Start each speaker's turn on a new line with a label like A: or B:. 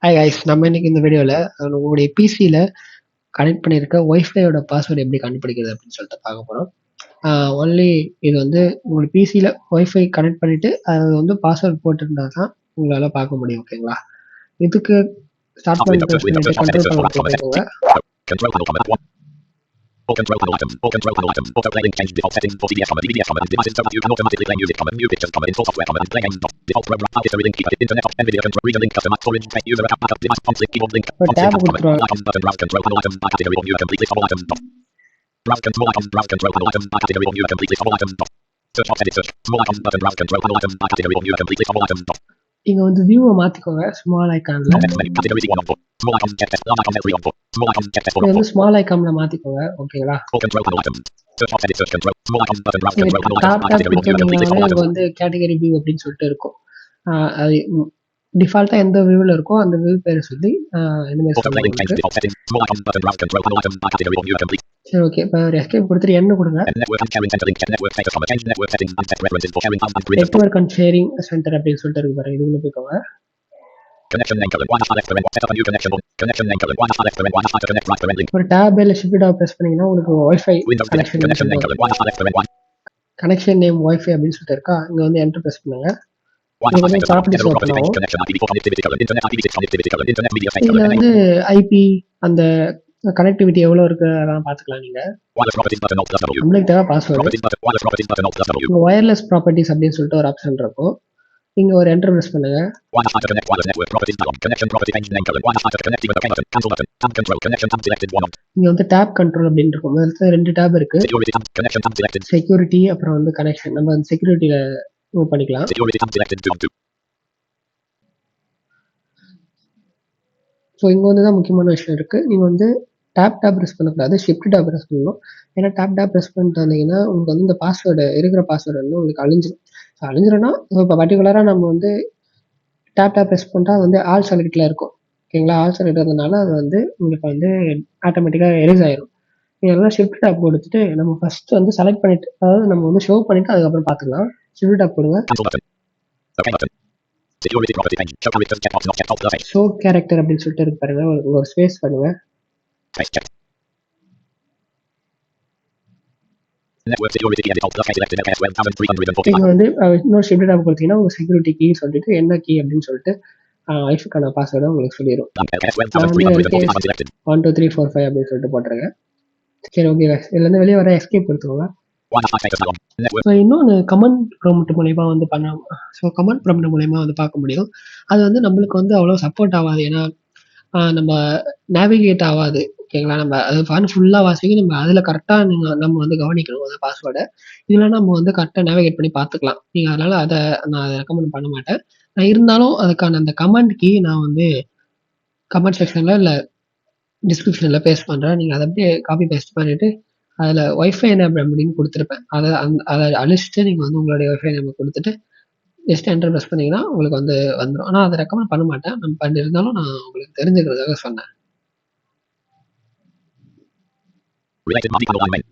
A: Hi guys, நம்ம இன்னைக்கு இந்த வீடியோவில் உங்களுடைய பிசியில் கனெக்ட் பண்ணியிருக்க ஒய்ஃபையோட பாஸ்வேர்டு எப்படி கண்டுபிடிக்கிறது அப்படின்னு சொல்லிட்டு பார்க்க போகிறோம். ஒன்லி இது வந்து உங்களுக்கு பிசியில் ஒய்ஃபை கனெக்ட் பண்ணிவிட்டு அது வந்து பாஸ்வேர்டு போட்டிருந்தா தான் உங்களால் பார்க்க முடியும். ஓகேங்களா? இதுக்கு ஸ்டார்ட் பண்ணி ப்ரெஸ் பண்ணிட்டு கண்ட்ரோல் பண்ண போய்க்கோங்க.
B: All control panel item. All control panel item. Autoplay link change default setting for TDS common DVS common devices so that you can automatically play music common new pictures common install software common play game default program history link keeper internet NVIDIA control region link customer storage type user account backup device font link keyboard link font link common icon button browse control panel item by category or new complete list of all item browse control panel item by category or new complete list of all item search box edit search small icon button browse control panel item by category or new complete list of all item
A: இங்க வந்து வியூவை மாத்திக்கோங்க. Small ஐகான்ல
B: category 1 on 4 small icon check test large icon L3 on 4 small icon check test 4
A: இது வந்து small ஐகான்ல மாத்திக்கோங்க. ஓகேங்களா?
B: all control panel item search box edit search control small icon button browse control panel item by
A: top
B: category or new complete list of all
A: இது
B: item
A: வந்து category view அப்படின்னு சொல்லிட்டு இருக்கும். அது டிஃபால்ட்டா எந்த வியூவில் இருக்கோ அந்த வியூ பேரை சொல்லி இந்த மாதிரி
B: autoplay link change default setting small icon button browse control panel item by category or new complete.
A: சரி, ஓகே. இப்போ எஸ்கேப் கொடுத்துட்டு என்ன கொடுங்க.
B: network and sharing center link check network status change network setting and set references for sharing and print
A: network and sharing centre அப்படின்னு சொல்லிட்டு இருக்கு பாருங்க. இதுக்குள்ள போய்க்கோங்க.
B: connection name current wireless left current set up a new connection connection name current wireless left current wireless to connect right current link
A: ஒரு tab இல்ல shift tab press பண்ணீங்கன்னா உங்களுக்கு wifi
B: windows connection name current wireless left current
A: connection name wifi அப்படின்னு சொல்லிட்டு இருக்கா. இங்க வந்து enter press பண்ணுங்க.
B: wireless
A: இது வந்து
B: status
A: properties
B: general
A: open
B: property
A: ஆகும்.
B: connection IPv4 connectivity current internet IPv6 connectivity current internet media site
A: இதுல
B: current
A: வந்து ஐபி அந்த கனெக்டிவிட்டி எவ்வளவு இருக்கு அதெல்லாம் பாத்துக்கலாம். நீங்க
B: wireless properties button alt plus W
A: நம்மளுக்கு தேவை password.
B: properties button wireless properties button alt plus W
A: இங்க வயர்லெஸ் ப்ராப்பர்ட்டிஸ் அப்படின்னு சொல்லிட்டு ஒரு ஆப்ஷன் இருக்கும். இங்க ஒரு என்டர் பிரஸ் பண்ணுங்க.
B: wireless to connect wireless network properties dialog connection property change name current wireless to connect even OK button cancel button tab control connection tab selected one
A: இங்க வந்து tab control அப்படின்னு இருக்கும். அதுல ரெண்டு tab இருக்கு.
B: security tab connection tab selected
A: security அப்புறம் வந்து connection. நம்ம அந்த செக்யூரிட்டில மூவ் பண்ணிக்கலாம்.
B: security tab selected 2 on 2
A: so இங்க வந்து தான் முக்கியமான விஷயம் இருக்கு. நீங்க வந்து tab பிரஸ் பண்ணக்கூடாது, ஷிஃப்ட் tab பிரஸ் பண்ணணும். ஏன்னா tab பிரஸ் பண்ணிட்டு வந்தீங்கன்னா உங்களுக்கு வந்து இந்த பாஸ்வேர்டு இருக்கிற பாஸ்வேர்டு வந்து உங்களுக்கு அழிஞ்சிடும். அழிஞ்சிடும்னா இப்போ பர்டிகுலராக நம்ம வந்து tab பிரஸ் பண்ணிட்டா அது வந்து ஆல் செலக்ட்ல இருக்கும். ஓகேங்களா? ஆல் செலக்ட்றதுனால அது வந்து உங்களுக்கு வந்து ஆட்டோமேட்டிக்காக எரேஸ் ஆயிரும். இதெல்லாம் ஷிஃப்ட் tab கொடுத்துட்டு நம்ம ஃபர்ஸ்ட் வந்து செலக்ட் பண்ணிட்டு, அதாவது நம்ம வந்து ஷோ பண்ணிட்டு அதுக்கப்புறம் பார்த்துக்கலாம். ஷிஃப்ட் tab கொடுங்க.
B: cancel button OK button security property change show characters check box not checked alt plus A
A: show character அப்படின்னு சொல்லிட்டு இருக்கு பாருங்க. ஒரு ஸ்பேஸ் பண்ணுங்க.
B: space checked network security key edit alt plus A selected LKS 1345
A: இங்க வந்து இன்னொரு ஷிஃப்ட் tab கொடுத்தீங்கன்னா உங்க செக்யூரிட்டி கீ சொல்லிட்டு என்ன கீ அப்படின்னு சொல்லிட்டு ஐஃபுக்கான பாஸ்வேர்டை உங்களுக்கு சொல்லிடும்.
B: LKS 1345 selected
A: 1 2 3 4 5 அப்படின்னு சொல்லிட்டு போட்டுருங்க. சரி, ஓகே. இதுல இருந்து வெளியே வர எஸ்கேப் கொடுத்துக்கோங்க.
B: wireless status dialog network
A: இன்னொன்று கமெண்ட் ப்ராம்ப்ட் மூலயமா வந்து பண்ண, ஸோ கமெண்ட் ப்ராம்ப்ட் மூலயமா வந்து பார்க்க முடியும். அது வந்து நம்மளுக்கு வந்து அவ்வளோ சப்போர்ட் ஆகாது. ஏன்னா நம்ம நேவிகேட் ஆகாது. ஓகேங்களா? நம்ம அது ஃபுல்லாக வாசிக்க நம்ம அதில் கரெக்டாக நம்ம வந்து கவனிக்கணும் அந்த பாஸ்வேர்டை. இதில் நம்ம வந்து கரெக்டாக நேவிகேட் பண்ணி பார்த்துக்கலாம். நீங்கள் அதனால் நான் ரெக்கமெண்ட் பண்ண மாட்டேன். நான் இருந்தாலும் அதுக்கான அந்த கமெண்ட் கீ நான் வந்து கமெண்ட் செக்ஷனில் இல்லை டிஸ்கிரிப்ஷனில் பேஸ்ட் பண்ணுறேன். நீங்கள் அதை அப்படியே காப்பி பேஸ்ட் பண்ணிவிட்டு அதில் ஒய்ஃபை எனேபிள் அப்படின்னு கொடுத்துருப்பேன். அதை அழிச்சிட்டு நீங்கள் வந்து உங்களுடைய ஒய்ஃபை எனேபிள் கொடுத்துட்டு ஜஸ்ட் என்டர் ப்ரெஸ் பண்ணீங்கன்னா உங்களுக்கு வந்து வந்துடும். ஆனால் அதை ரெக்கமெண்ட் பண்ண மாட்டேன். நம்ம பண்ணியிருந்தாலும் நான் உங்களுக்கு தெரிஞ்சுக்கிறதுக்காக சொன்னேன்.
B: related multi-panel line